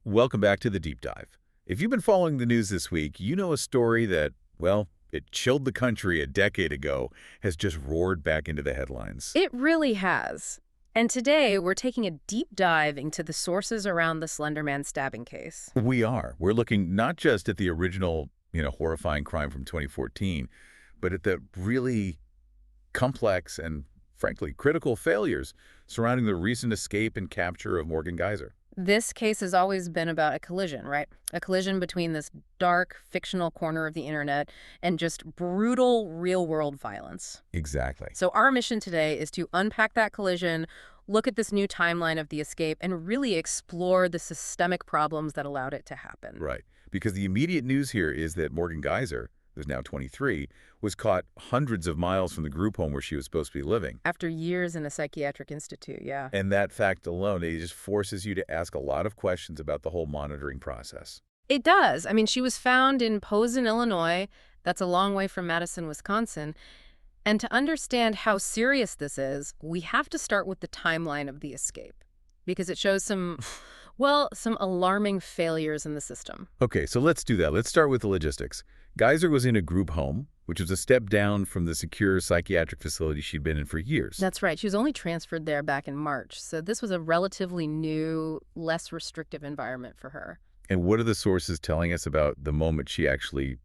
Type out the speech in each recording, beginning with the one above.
Welcome back to the Deep Dive. If you've been following the news this week, you know a story that, well, it chilled the country a decade ago, has just roared back into the headlines. It really has. And today, we're taking a deep dive into the sources around the Slender Man stabbing case. We are. We're looking not just at the original, horrifying crime from 2014, but at the really complex and, frankly, critical failures surrounding the recent escape and capture of Morgan Geyser. This case has always been about a collision, right? A collision between this dark, fictional corner of the internet and just brutal, real-world violence. Exactly. So our mission today is to unpack that collision, look at this new timeline of the escape, and really explore the systemic problems that allowed it to happen. Right. Because the immediate news here is that Morgan Geyser, who's now 23, was caught hundreds of miles from the group home where she was supposed to be living. After years in a psychiatric institute, yeah. And that fact alone, it just forces you to ask a lot of questions about the whole monitoring process. It does. I mean, she was found in Posen, Illinois. That's a long way from Madison, Wisconsin. And to understand how serious this is, we have to start with the timeline of the escape, because it shows some, well, some alarming failures in the system. Okay, so let's do that. Let's start with the logistics. Geyser was in a group home, which was a step down from the secure psychiatric facility she'd been in for years. That's right. She was only transferred there back in March, so this was a relatively new, less restrictive environment for her. And what are the sources telling us about the moment she actually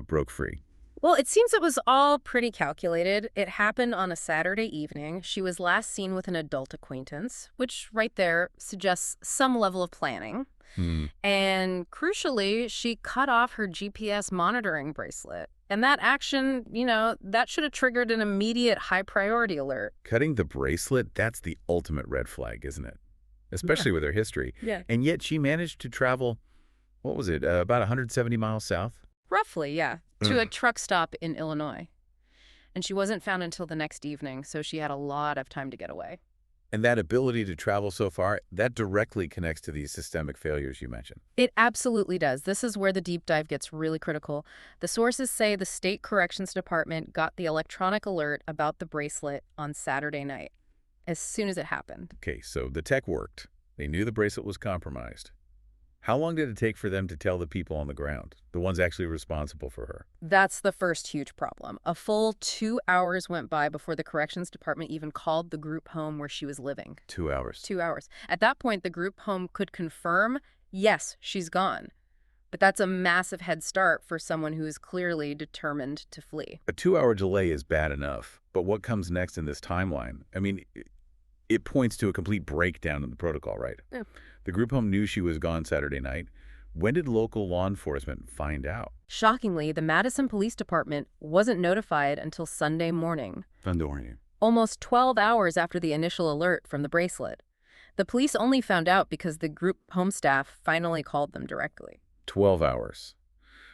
broke free? Well, it seems it was all pretty calculated. It happened on a Saturday evening. She was last seen with an adult acquaintance, which right there suggests some level of planning. And crucially, she cut off her GPS monitoring bracelet. And that action, that should have triggered an immediate high-priority alert. Cutting the bracelet, that's the ultimate red flag, isn't it? Especially with her history. Yeah. And yet she managed to travel, what was it, about 170 miles south? Roughly, yeah, to a truck stop in Illinois. And she wasn't found until the next evening, so she had a lot of time to get away. And that ability to travel so far, that directly connects to these systemic failures you mentioned. It absolutely does. This is where the deep dive gets really critical. The sources say the state corrections department got the electronic alert about the bracelet on Saturday night, as soon as it happened. Okay, so the tech worked. They knew the bracelet was compromised. How long did it take for them to tell the people on the ground, the ones actually responsible for her? That's the first huge problem. A full 2 hours went by before the corrections department even called the group home where she was living. 2 hours. 2 hours. At that point, the group home could confirm, yes, she's gone. But that's a massive head start for someone who is clearly determined to flee. A 2-hour delay is bad enough, but what comes next in this timeline? I mean, it points to a complete breakdown in the protocol, right? Yeah. The group home knew she was gone Saturday night. When did local law enforcement find out? Shockingly, the Madison Police Department wasn't notified until Sunday morning, Sunday. almost 12 hours after the initial alert from the bracelet. The police only found out because the group home staff finally called them directly. 12 hours.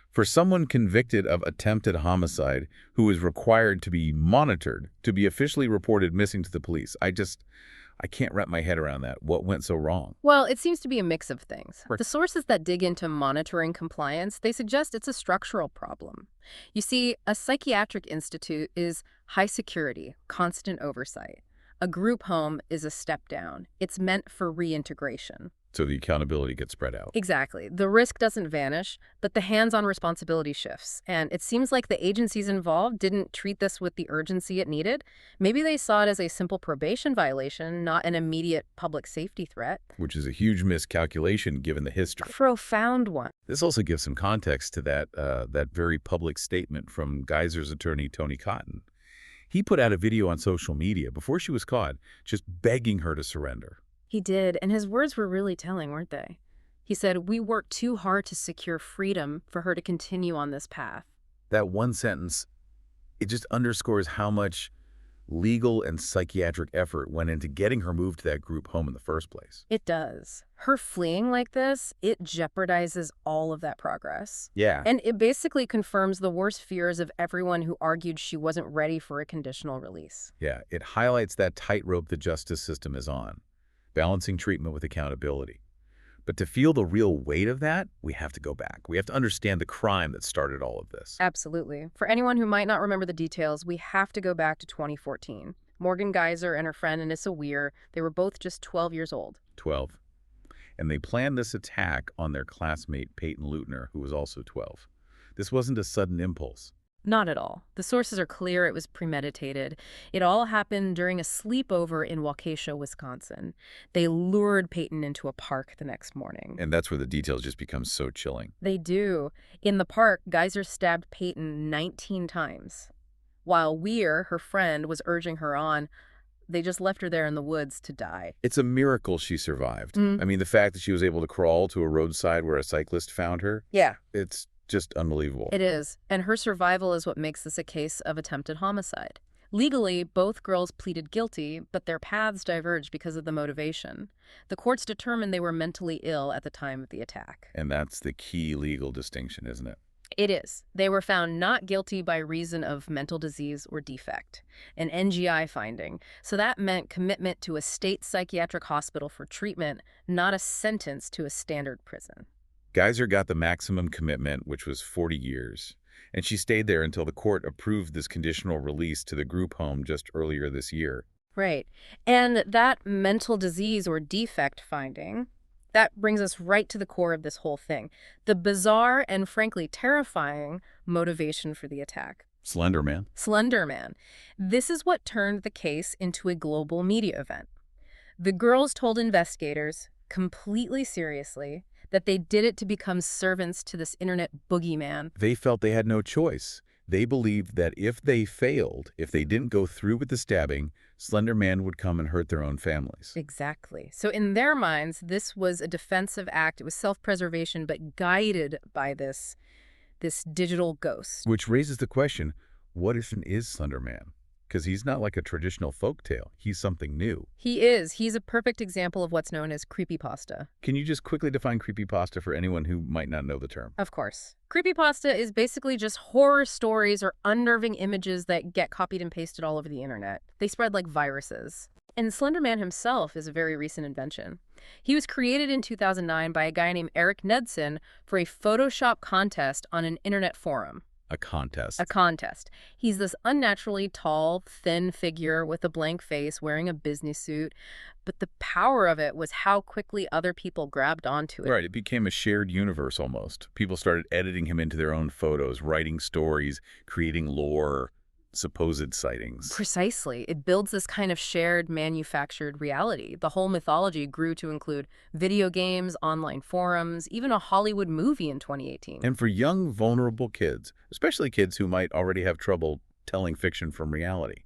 For someone convicted of attempted homicide who is required to be monitored, to be officially reported missing to the police, I can't wrap my head around that. What went so wrong? Well, it seems to be a mix of things. Right. The sources that dig into monitoring compliance, they suggest it's a structural problem. You see, a psychiatric institute is high security, constant oversight. A group home is a step down. It's meant for reintegration. So the accountability gets spread out. Exactly. The risk doesn't vanish, but the hands-on responsibility shifts. And it seems like the agencies involved didn't treat this with the urgency it needed. Maybe they saw it as a simple probation violation, not an immediate public safety threat. Which is a huge miscalculation given the history. Profound one. This also gives some context to that very public statement from Geyser's attorney, Tony Cotton. He put out a video on social media before she was caught, just begging her to surrender. He did, and his words were really telling, weren't they? He said, "We worked too hard to secure freedom for her to continue on this path." That one sentence, it just underscores how much legal and psychiatric effort went into getting her moved to that group home in the first place. It does. Her fleeing like this, it jeopardizes all of that progress. Yeah. And it basically confirms the worst fears of everyone who argued she wasn't ready for a conditional release. Yeah, it highlights that tightrope the justice system is on, balancing treatment with accountability. But to feel the real weight of that, we have to go back. We have to understand the crime that started all of this. Absolutely. For anyone who might not remember the details, we have to go back to 2014. Morgan Geyser and her friend Anissa Weier, they were both just 12 years old. 12. and they planned this attack on their classmate Payton Leutner, who was also 12. This wasn't a sudden impulse. Not at all. The sources are clear it was premeditated. It all happened during a sleepover in Waukesha, Wisconsin. They lured Payton into a park the next morning. And that's where the details just become so chilling. They do. In the park, Geyser stabbed Payton 19 times. While Weier, her friend, was urging her on, they just left her there in the woods to die. It's a miracle she survived. I mean, the fact that she was able to crawl to a roadside where a cyclist found her, Yeah. it's just unbelievable. It is. And her survival is what makes this a case of attempted homicide. Legally, both girls pleaded guilty, but their paths diverged because of the motivation. The courts determined they were mentally ill at the time of the attack. And that's the key legal distinction, isn't it? It is. They were found not guilty by reason of mental disease or defect, an NGI finding. So that meant commitment to a state psychiatric hospital for treatment, not a sentence to a standard prison. Geyser got the maximum commitment, which was 40 years, and she stayed there until the court approved this conditional release to the group home just earlier this year. Right. And that mental disease or defect finding, that brings us right to the core of this whole thing. The bizarre and frankly terrifying motivation for the attack. Slender Man. Slender Man. This is what turned the case into a global media event. The girls told investigators, completely seriously, that they did it to become servants to this internet boogeyman. They felt they had no choice. They believed that if they failed, if they didn't go through with the stabbing, Slender Man would come and hurt their own families. Exactly. So in their minds, this was a defensive act. It was self-preservation, but guided by this digital ghost. Which raises the question, what is Slender Man? Because he's not like a traditional folktale. He's something new. He is. He's a perfect example of what's known as creepypasta. Can you just quickly define creepypasta for anyone who might not know the term? Of course. Creepypasta is basically just horror stories or unnerving images that get copied and pasted all over the internet. They spread like viruses. And Slender Man himself is a very recent invention. He was created in 2009 by a guy named Eric Knudsen for a Photoshop contest on an internet forum. A contest. A contest. He's this unnaturally tall, thin figure with a blank face wearing a business suit. But the power of it was how quickly other people grabbed onto it. Right, it became a shared universe almost. People started editing him into their own photos, writing stories, creating lore, supposed sightings. Precisely. It builds this kind of shared manufactured reality. The whole mythology grew to include video games, online forums, even a Hollywood movie in 2018. And for young, vulnerable kids, especially kids who might already have trouble telling fiction from reality,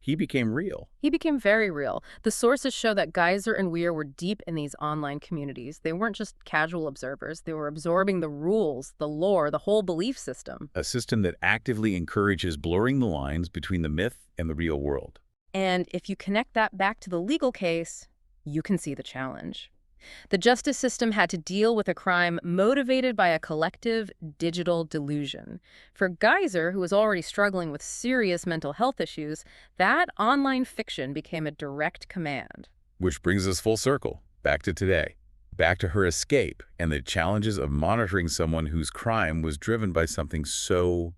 he became real. He became very real. The sources show that Geyser and Weier were deep in these online communities. They weren't just casual observers. They were absorbing the rules, the lore, the whole belief system. A system that actively encourages blurring the lines between the myth and the real world. And if you connect that back to the legal case, you can see the challenge. The justice system had to deal with a crime motivated by a collective digital delusion. For Geyser, who was already struggling with serious mental health issues, that online fiction became a direct command. Which brings us full circle, back to today. Back to her escape and the challenges of monitoring someone whose crime was driven by something so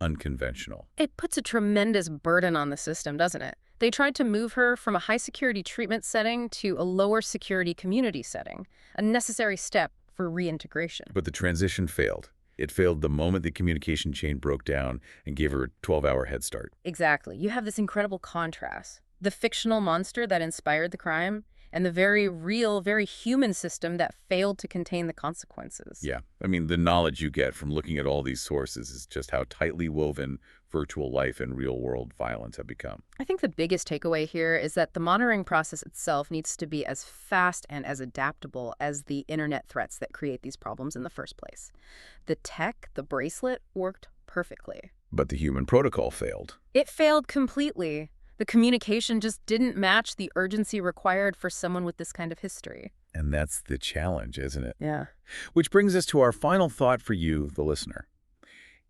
unconventional. It puts a tremendous burden on the system, doesn't it? They tried to move her from a high-security treatment setting to a lower-security community setting, a necessary step for reintegration. But the transition failed. It failed the moment the communication chain broke down and gave her a 12-hour head start. Exactly. You have this incredible contrast. The fictional monster that inspired the crime and the very real, very human system that failed to contain the consequences. Yeah. I mean, the knowledge you get from looking at all these sources is just how tightly woven virtual life and real-world violence have become. I think the biggest takeaway here is that the monitoring process itself needs to be as fast and as adaptable as the internet threats that create these problems in the first place. The tech, the bracelet, worked perfectly. But the human protocol failed. It failed completely. The communication just didn't match the urgency required for someone with this kind of history. And that's the challenge, isn't it? Yeah. Which brings us to our final thought for you, the listener.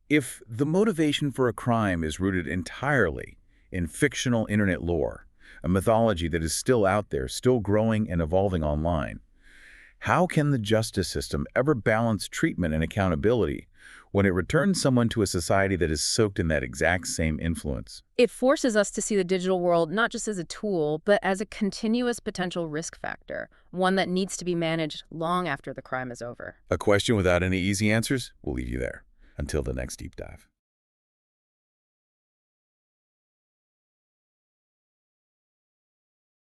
If the motivation for a crime is rooted entirely in fictional internet lore, a mythology that is still out there, still growing and evolving online, how can the justice system ever balance treatment and accountability when it returns someone to a society that is soaked in that exact same influence. It forces us to see the digital world not just as a tool, but as a continuous potential risk factor, one that needs to be managed long after the crime is over. A question without any easy answers? We'll leave you there. Until the next deep dive.